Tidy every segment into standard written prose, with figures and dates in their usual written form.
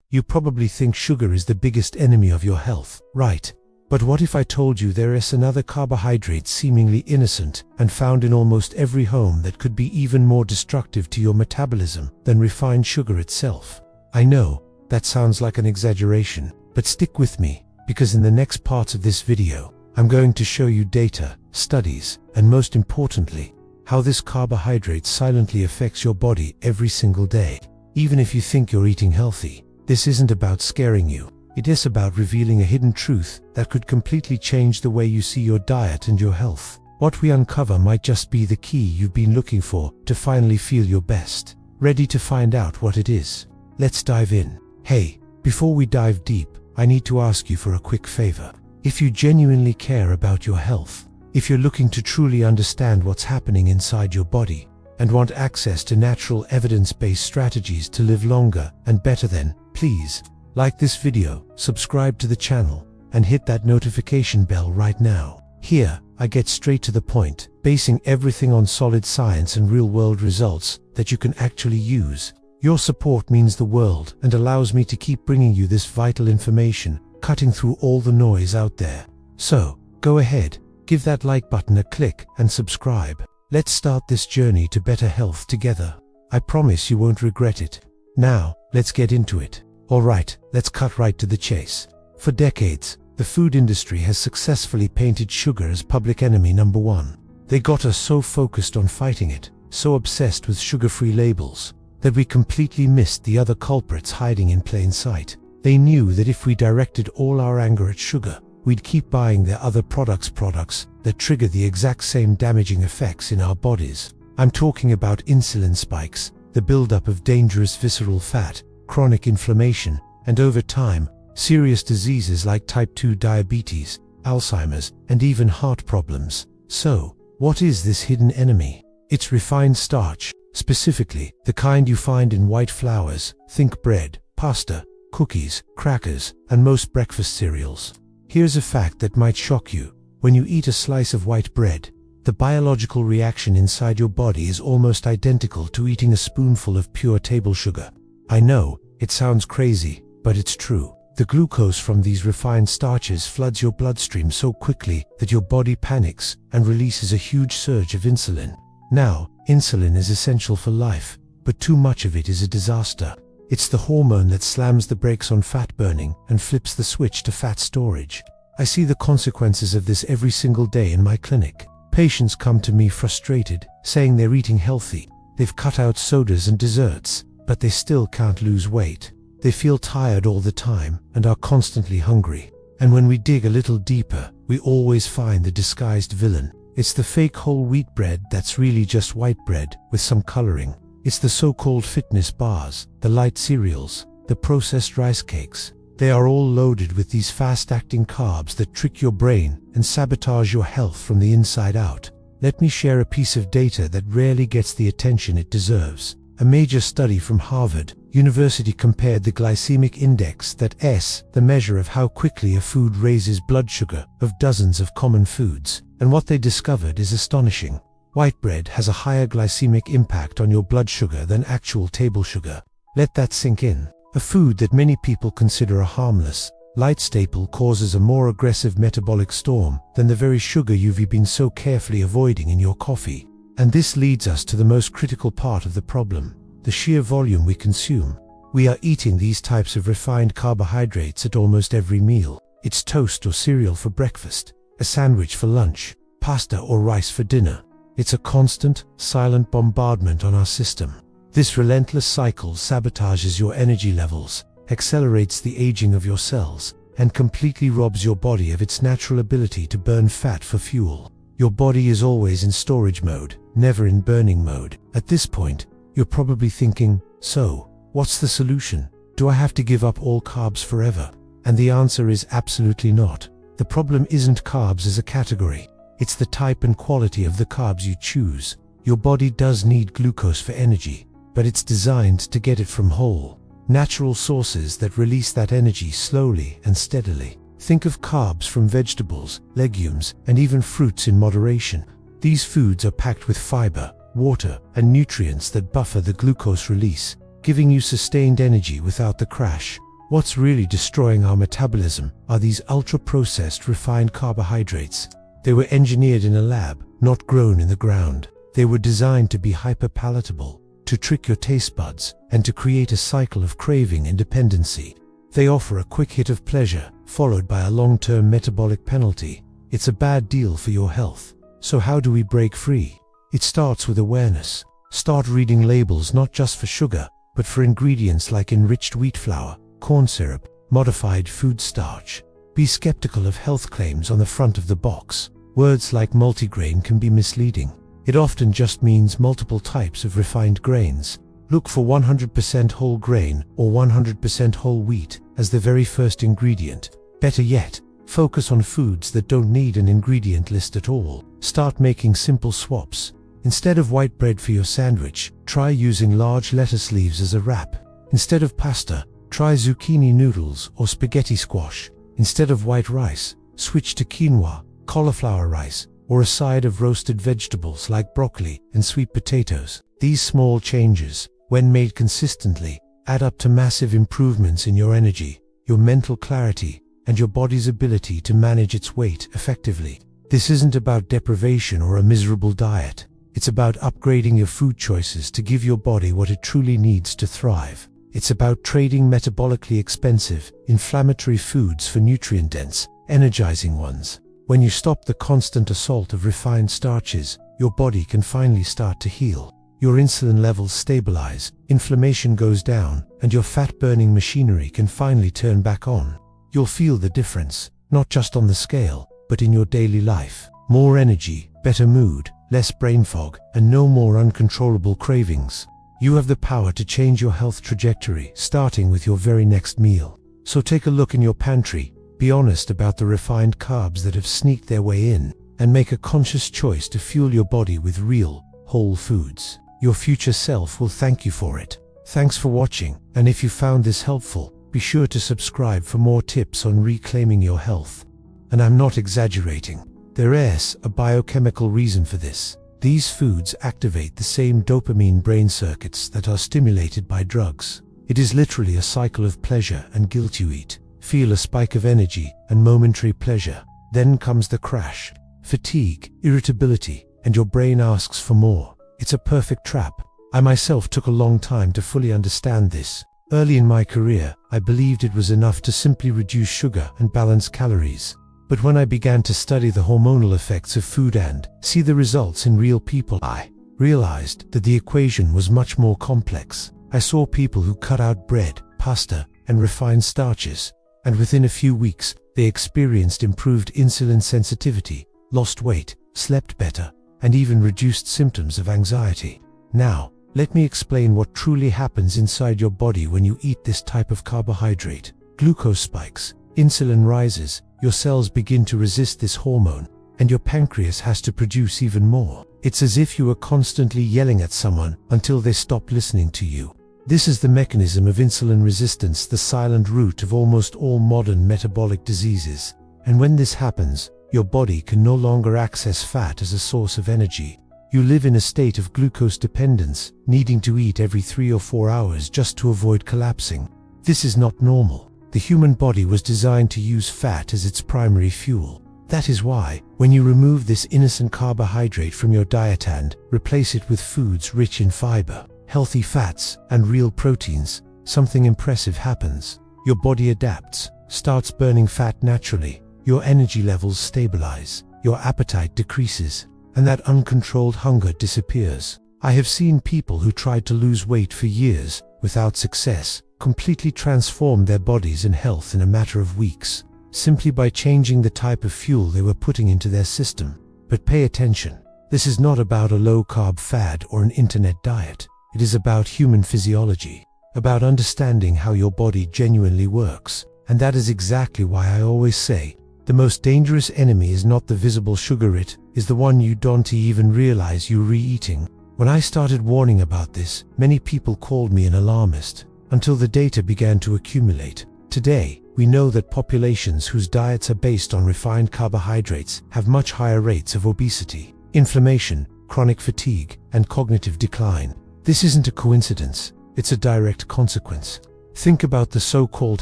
You probably think sugar is the biggest enemy of your health, right? But what if I told you there is another carbohydrate seemingly innocent and found in almost every home that could be even more destructive to your metabolism than refined sugar itself? I know, that sounds like an exaggeration, but stick with me, because in the next parts of this video, I'm going to show you data, studies, and most importantly, how this carbohydrate silently affects your body every single day. Even if you think you're eating healthy, this isn't about scaring you. It is about revealing a hidden truth that could completely change the way you see your diet and your health. What we uncover might just be the key you've been looking for to finally feel your best. Ready to find out what it is? Let's dive in. Hey, before we dive deep, I need to ask you for a quick favor. If you genuinely care about your health, if you're looking to truly understand what's happening inside your body, and want access to natural evidence-based strategies to live longer and better, then please like this video, subscribe to the channel, and hit that notification bell right now. Here, I get straight to the point, basing everything on solid science and real-world results that you can actually use. Your support means the world and allows me to keep bringing you this vital information, cutting through all the noise out there. So, go ahead, give that like button a click and subscribe. Let's start this journey to better health together. I promise you won't regret it. Now, let's get into it. Alright, let's cut right to the chase. For decades, the food industry has successfully painted sugar as public enemy number one. They got us so focused on fighting it, so obsessed with sugar-free labels, that we completely missed the other culprits hiding in plain sight. They knew that if we directed all our anger at sugar, we'd keep buying their other products that trigger the exact same damaging effects in our bodies. I'm talking about insulin spikes, the buildup of dangerous visceral fat, chronic inflammation, and over time, serious diseases like type 2 diabetes, Alzheimer's, and even heart problems. So, what is this hidden enemy? It's refined starch, specifically the kind you find in white flours. Think bread, pasta, cookies, crackers, and most breakfast cereals. Here's a fact that might shock you. When you eat a slice of white bread, the biological reaction inside your body is almost identical to eating a spoonful of pure table sugar. I know, it sounds crazy, but it's true. The glucose from these refined starches floods your bloodstream so quickly that your body panics and releases a huge surge of insulin. Now, insulin is essential for life, but too much of it is a disaster. It's the hormone that slams the brakes on fat burning and flips the switch to fat storage. I see the consequences of this every single day in my clinic. Patients come to me frustrated, saying they're eating healthy. They've cut out sodas and desserts, but they still can't lose weight. They feel tired all the time and are constantly hungry. And when we dig a little deeper, we always find the disguised villain. It's the fake whole wheat bread that's really just white bread with some coloring. It's the so-called fitness bars, the light cereals, the processed rice cakes. They are all loaded with these fast-acting carbs that trick your brain and sabotage your health from the inside out. Let me share a piece of data that rarely gets the attention it deserves. A major study from Harvard University compared the glycemic index, that's the measure of how quickly a food raises blood sugar, of dozens of common foods, and what they discovered is astonishing. White bread has a higher glycemic impact on your blood sugar than actual table sugar. Let that sink in. A food that many people consider a harmless, light staple causes a more aggressive metabolic storm than the very sugar you've been so carefully avoiding in your coffee. And this leads us to the most critical part of the problem, the sheer volume we consume. We are eating these types of refined carbohydrates at almost every meal. It's toast or cereal for breakfast, a sandwich for lunch, pasta or rice for dinner. It's a constant, silent bombardment on our system. This relentless cycle sabotages your energy levels, accelerates the aging of your cells, and completely robs your body of its natural ability to burn fat for fuel. Your body is always in storage mode, never in burning mode. At this point, you're probably thinking, so, what's the solution? Do I have to give up all carbs forever? And the answer is absolutely not. The problem isn't carbs as a category. It's the type and quality of the carbs you choose. Your body does need glucose for energy, but it's designed to get it from whole, natural sources that release that energy slowly and steadily. Think of carbs from vegetables, legumes, and even fruits in moderation. These foods are packed with fiber, water, and nutrients that buffer the glucose release, giving you sustained energy without the crash. What's really destroying our metabolism are these ultra-processed refined carbohydrates. They were engineered in a lab, not grown in the ground. They were designed to be hyper-palatable, to trick your taste buds, and to create a cycle of craving and dependency. They offer a quick hit of pleasure, followed by a long-term metabolic penalty. It's a bad deal for your health. So how do we break free? It starts with awareness. Start reading labels not just for sugar, but for ingredients like enriched wheat flour, corn syrup, modified food starch. Be skeptical of health claims on the front of the box. Words like multigrain can be misleading. It often just means multiple types of refined grains. Look for 100% whole grain or 100% whole wheat as the very first ingredient. Better yet, focus on foods that don't need an ingredient list at all. Start making simple swaps. Instead of white bread for your sandwich, try using large lettuce leaves as a wrap. Instead of pasta, try zucchini noodles or spaghetti squash. Instead of white rice, switch to quinoa, cauliflower rice, or a side of roasted vegetables like broccoli and sweet potatoes. These small changes, when made consistently, add up to massive improvements in your energy, your mental clarity, and your body's ability to manage its weight effectively. This isn't about deprivation or a miserable diet. It's about upgrading your food choices to give your body what it truly needs to thrive. It's about trading metabolically expensive, inflammatory foods for nutrient-dense, energizing ones. When you stop the constant assault of refined starches, your body can finally start to heal. Your insulin levels stabilize, inflammation goes down, and your fat-burning machinery can finally turn back on. You'll feel the difference, not just on the scale, but in your daily life. More energy, better mood, less brain fog, and no more uncontrollable cravings. You have the power to change your health trajectory, starting with your very next meal. So take a look in your pantry, be honest about the refined carbs that have sneaked their way in, and make a conscious choice to fuel your body with real, whole foods. Your future self will thank you for it. Thanks for watching, and if you found this helpful, be sure to subscribe for more tips on reclaiming your health. And I'm not exaggerating. There is a biochemical reason for this. These foods activate the same dopamine brain circuits that are stimulated by drugs. It is literally a cycle of pleasure and guilt. You eat, feel a spike of energy and momentary pleasure. Then comes the crash, fatigue, irritability, and your brain asks for more. It's a perfect trap. I myself took a long time to fully understand this. Early in my career, I believed it was enough to simply reduce sugar and balance calories. But when I began to study the hormonal effects of food and see the results in real people, I realized that the equation was much more complex. I saw people who cut out bread, pasta, and refined starches, and within a few weeks, they experienced improved insulin sensitivity, lost weight, slept better, and even reduced symptoms of anxiety. Now, let me explain what truly happens inside your body when you eat this type of carbohydrate. Glucose spikes, insulin rises, your cells begin to resist this hormone, and your pancreas has to produce even more. It's as if you were constantly yelling at someone until they stop listening to you. This is the mechanism of insulin resistance, the silent root of almost all modern metabolic diseases. And when this happens, your body can no longer access fat as a source of energy. You live in a state of glucose dependence, needing to eat every 3 or 4 hours just to avoid collapsing. This is not normal. The human body was designed to use fat as its primary fuel. That is why, when you remove this innocent carbohydrate from your diet and replace it with foods rich in fiber, healthy fats, and real proteins, something impressive happens. Your body adapts, starts burning fat naturally, your energy levels stabilize, your appetite decreases, and that uncontrolled hunger disappears. I have seen people who tried to lose weight for years, without success, completely transform their bodies and health in a matter of weeks, simply by changing the type of fuel they were putting into their system. But pay attention. This is not about a low-carb fad or an internet diet. It is about human physiology, about understanding how your body genuinely works. And that is exactly why I always say, the most dangerous enemy is not the visible sugar, it is the one you don't even realize you're re-eating. When I started warning about this, many people called me an alarmist, until the data began to accumulate. Today, we know that populations whose diets are based on refined carbohydrates have much higher rates of obesity, inflammation, chronic fatigue, and cognitive decline. This isn't a coincidence, it's a direct consequence. Think about the so-called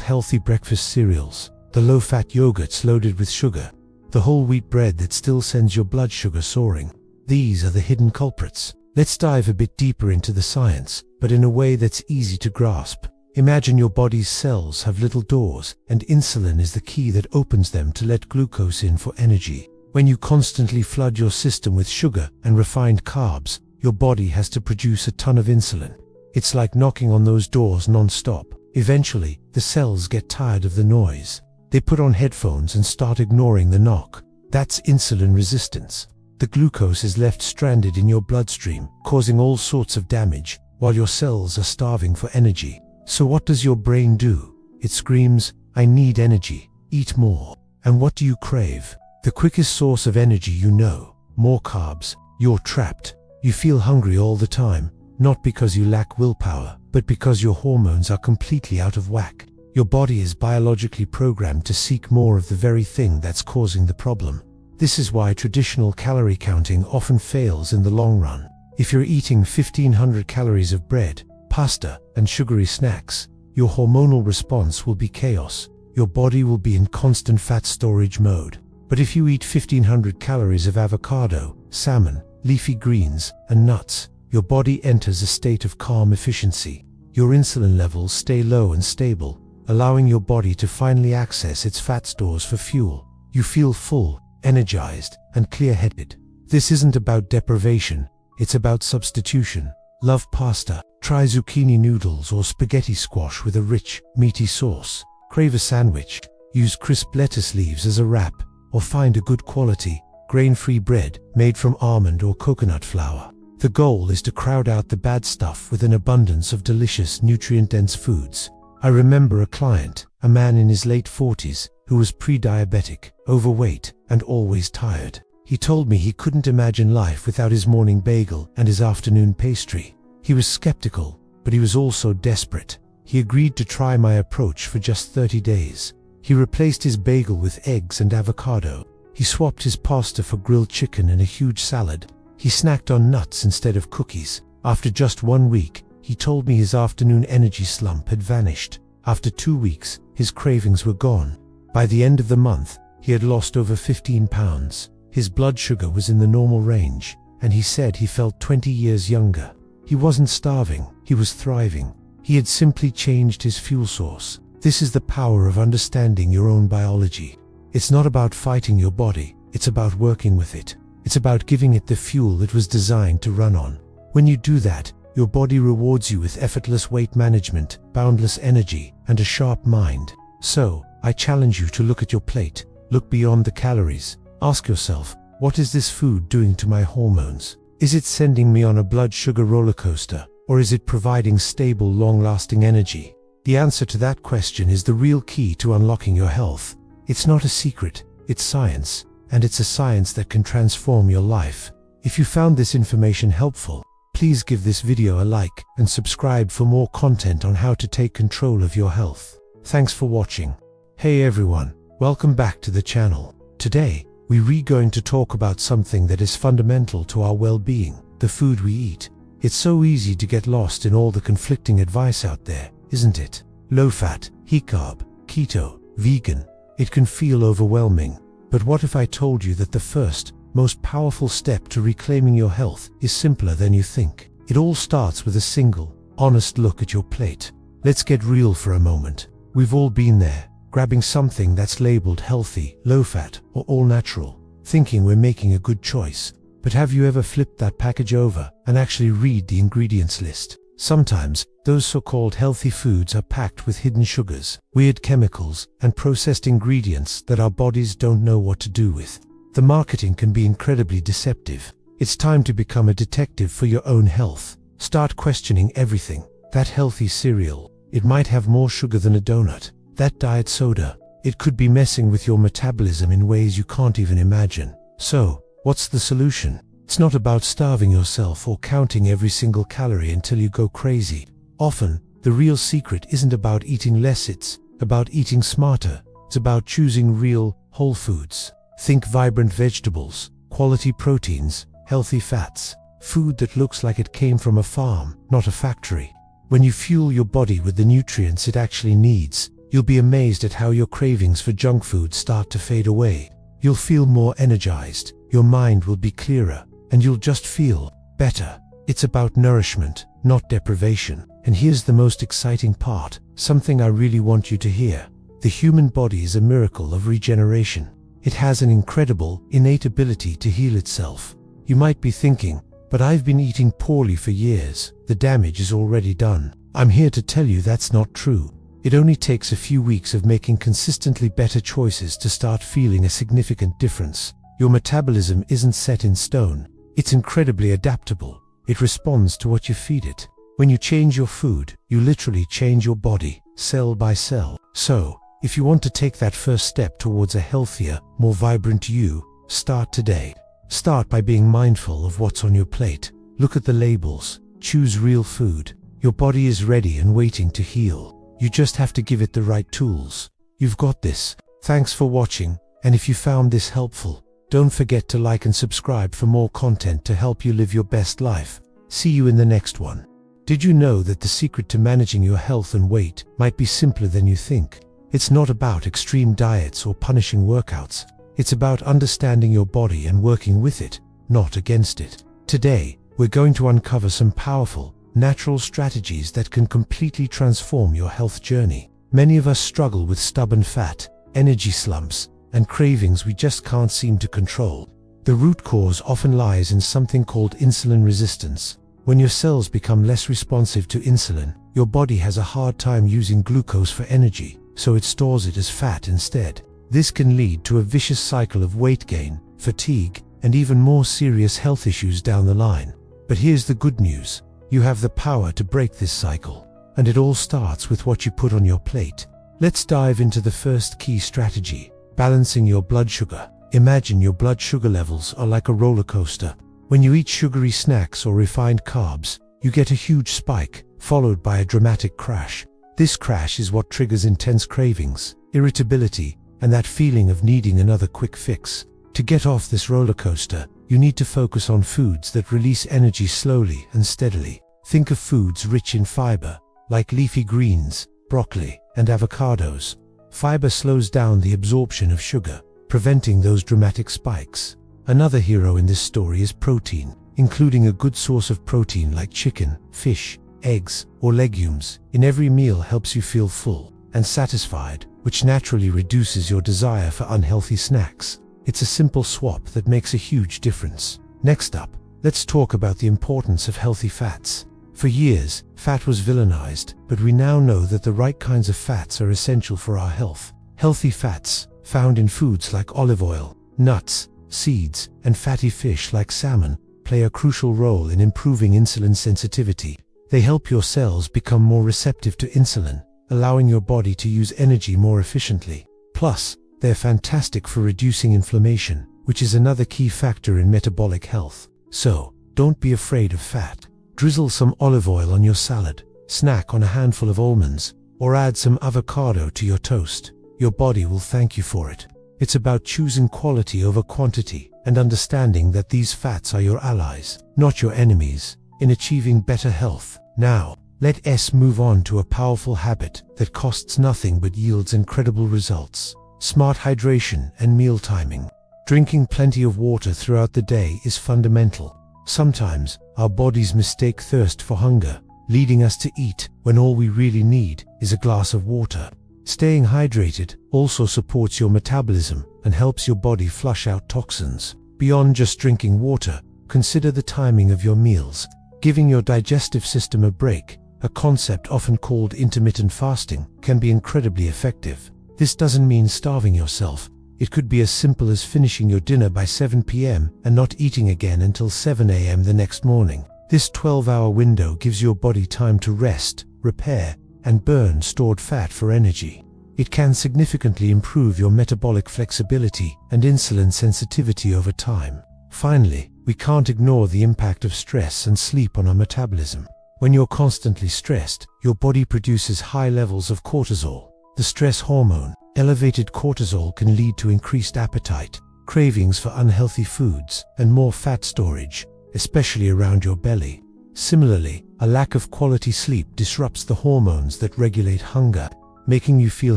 healthy breakfast cereals, the low-fat yogurts loaded with sugar, the whole wheat bread that still sends your blood sugar soaring. These are the hidden culprits. Let's dive a bit deeper into the science, but in a way that's easy to grasp. Imagine your body's cells have little doors, and insulin is the key that opens them to let glucose in for energy. When you constantly flood your system with sugar and refined carbs, your body has to produce a ton of insulin. It's like knocking on those doors non-stop. Eventually, the cells get tired of the noise. They put on headphones and start ignoring the knock. That's insulin resistance. The glucose is left stranded in your bloodstream, causing all sorts of damage, while your cells are starving for energy. So what does your brain do? It screams, "I need energy, eat more." And what do you crave? The quickest source of energy you know. More carbs. You're trapped. You feel hungry all the time, not because you lack willpower, but because your hormones are completely out of whack. Your body is biologically programmed to seek more of the very thing that's causing the problem. This is why traditional calorie counting often fails in the long run. If you're eating 1,500 calories of bread, pasta, and sugary snacks, your hormonal response will be chaos. Your body will be in constant fat storage mode. But if you eat 1,500 calories of avocado, salmon, leafy greens, and nuts, your body enters a state of calm efficiency. Your insulin levels stay low and stable, allowing your body to finally access its fat stores for fuel. You feel full, energized, and clear-headed. This isn't about deprivation, it's about substitution. Love pasta? Try zucchini noodles or spaghetti squash with a rich, meaty sauce. Crave a sandwich? Use crisp lettuce leaves as a wrap, or find a good quality, grain-free bread made from almond or coconut flour. The goal is to crowd out the bad stuff with an abundance of delicious, nutrient-dense foods. I remember a client, a man in his late 40s, who was pre-diabetic, overweight, and always tired. He told me he couldn't imagine life without his morning bagel and his afternoon pastry. He was skeptical, but he was also desperate. He agreed to try my approach for just 30 days. He replaced his bagel with eggs and avocado. He swapped his pasta for grilled chicken and a huge salad. He snacked on nuts instead of cookies. After just 1 week, he told me his afternoon energy slump had vanished. After 2 weeks, his cravings were gone. By the end of the month, he had lost over 15 pounds. His blood sugar was in the normal range, and he said he felt 20 years younger. He wasn't starving, he was thriving. He had simply changed his fuel source. This is the power of understanding your own biology. It's not about fighting your body, it's about working with it. It's about giving it the fuel it was designed to run on. When you do that, your body rewards you with effortless weight management, boundless energy, and a sharp mind. So, I challenge you to look at your plate, look beyond the calories. Ask yourself, what is this food doing to my hormones? Is it sending me on a blood sugar roller coaster, or is it providing stable, long-lasting energy? The answer to that question is the real key to unlocking your health. It's not a secret, it's science, and it's a science that can transform your life. If you found this information helpful, please give this video a like and subscribe for more content on how to take control of your health. Thanks for watching. Hey everyone, welcome back to the channel. Today, we're going to talk about something that is fundamental to our well-being, the food we eat. It's so easy to get lost in all the conflicting advice out there, isn't it? Low-fat, high-carb, keto, vegan. It can feel overwhelming. But what if I told you that the first, most powerful step to reclaiming your health is simpler than you think? It all starts with a single, honest look at your plate. Let's get real for a moment. We've all been there, grabbing something that's labeled healthy, low-fat, or all-natural, thinking we're making a good choice. But have you ever flipped that package over and actually read the ingredients list? Sometimes, those so-called healthy foods are packed with hidden sugars, weird chemicals, and processed ingredients that our bodies don't know what to do with. The marketing can be incredibly deceptive. It's time to become a detective for your own health. Start questioning everything. That healthy cereal, it might have more sugar than a donut. That diet soda, it could be messing with your metabolism in ways you can't even imagine. So, what's the solution? It's not about starving yourself or counting every single calorie until you go crazy. Often, the real secret isn't about eating less, it's about eating smarter. It's about choosing real, whole foods. Think vibrant vegetables, quality proteins, healthy fats, food that looks like it came from a farm, not a factory. When you fuel your body with the nutrients it actually needs, you'll be amazed at how your cravings for junk food start to fade away. You'll feel more energized, your mind will be clearer, and you'll just feel better. It's about nourishment, not deprivation. And here's the most exciting part, something I really want you to hear. The human body is a miracle of regeneration. It has an incredible, innate ability to heal itself. You might be thinking, but I've been eating poorly for years, the damage is already done. I'm here to tell you that's not true. It only takes a few weeks of making consistently better choices to start feeling a significant difference. Your metabolism isn't set in stone. It's incredibly adaptable. It responds to what you feed it. When you change your food, you literally change your body, cell by cell. So, if you want to take that first step towards a healthier, more vibrant you, start today. Start by being mindful of what's on your plate. Look at the labels. Choose real food. Your body is ready and waiting to heal. You just have to give it the right tools. You've got this. Thanks for watching, and if you found this helpful, don't forget to like and subscribe for more content to help you live your best life. See you in the next one. Did you know that the secret to managing your health and weight might be simpler than you think? It's not about extreme diets or punishing workouts. It's about understanding your body and working with it, not against it. Today, we're going to uncover some powerful, natural strategies that can completely transform your health journey. Many of us struggle with stubborn fat, energy slumps, and cravings we just can't seem to control. The root cause often lies in something called insulin resistance. When your cells become less responsive to insulin, your body has a hard time using glucose for energy, so it stores it as fat instead. This can lead to a vicious cycle of weight gain, fatigue, and even more serious health issues down the line. But here's the good news. You have the power to break this cycle, and it all starts with what you put on your plate. Let's dive into the first key strategy, balancing your blood sugar. Imagine your blood sugar levels are like a roller coaster. When you eat sugary snacks or refined carbs, you get a huge spike, followed by a dramatic crash. This crash is what triggers intense cravings, irritability, and that feeling of needing another quick fix. To get off this roller coaster, you need to focus on foods that release energy slowly and steadily. Think of foods rich in fiber, like leafy greens, broccoli, and avocados. Fiber slows down the absorption of sugar, preventing those dramatic spikes. Another hero in this story is protein, including a good source of protein like chicken, fish, eggs, or legumes in every meal helps you feel full and satisfied, which naturally reduces your desire for unhealthy snacks. It's a simple swap that makes a huge difference. Next up, let's talk about the importance of healthy fats. For years, fat was villainized, but we now know that the right kinds of fats are essential for our health. Healthy fats, found in foods like olive oil, nuts, seeds, and fatty fish like salmon, play a crucial role in improving insulin sensitivity. They help your cells become more receptive to insulin, allowing your body to use energy more efficiently. Plus, they're fantastic for reducing inflammation, which is another key factor in metabolic health. So, don't be afraid of fat. Drizzle some olive oil on your salad, snack on a handful of almonds, or add some avocado to your toast. Your body will thank you for it. It's about choosing quality over quantity and understanding that these fats are your allies, not your enemies, in achieving better health. Now, let's move on to a powerful habit that costs nothing but yields incredible results. Smart hydration and meal timing. Drinking plenty of water throughout the day is fundamental. Sometimes, our bodies mistake thirst for hunger, leading us to eat when all we really need is a glass of water. Staying hydrated also supports your metabolism and helps your body flush out toxins. Beyond just drinking water, consider the timing of your meals. Giving your digestive system a break, a concept often called intermittent fasting, can be incredibly effective. This doesn't mean starving yourself. It could be as simple as finishing your dinner by 7 p.m. and not eating again until 7 a.m. the next morning. This 12-hour window gives your body time to rest, repair, and burn stored fat for energy. It can significantly improve your metabolic flexibility and insulin sensitivity over time. Finally, we can't ignore the impact of stress and sleep on our metabolism. When you're constantly stressed, your body produces high levels of cortisol, the stress hormone. Elevated cortisol can lead to increased appetite, cravings for unhealthy foods, and more fat storage, especially around your belly. Similarly, a lack of quality sleep disrupts the hormones that regulate hunger, making you feel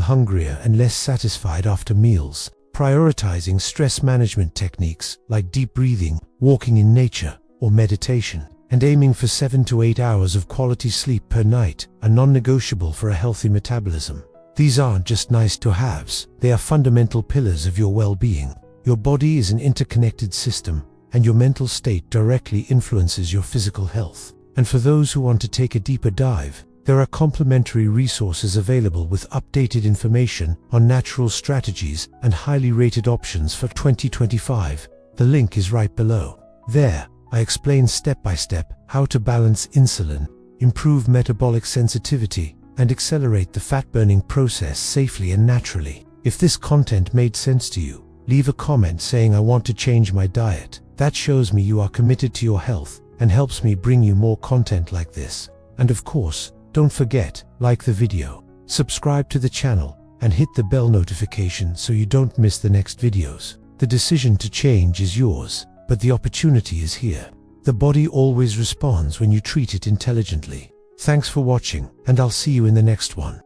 hungrier and less satisfied after meals. Prioritizing stress management techniques like deep breathing, walking in nature, or meditation, and aiming for 7 to 8 hours of quality sleep per night are non-negotiable for a healthy metabolism. These aren't just nice-to-haves, they are fundamental pillars of your well-being. Your body is an interconnected system, and your mental state directly influences your physical health. And for those who want to take a deeper dive, there are complimentary resources available with updated information on natural strategies and highly rated options for 2025. The link is right below. There, I explain step by step how to balance insulin, improve metabolic sensitivity, and accelerate the fat-burning process safely and naturally. If this content made sense to you, leave a comment saying I want to change my diet. That shows me you are committed to your health and helps me bring you more content like this. And of course, don't forget, like the video, subscribe to the channel, and hit the bell notification so you don't miss the next videos. The decision to change is yours, but the opportunity is here. The body always responds when you treat it intelligently. Thanks for watching, and I'll see you in the next one.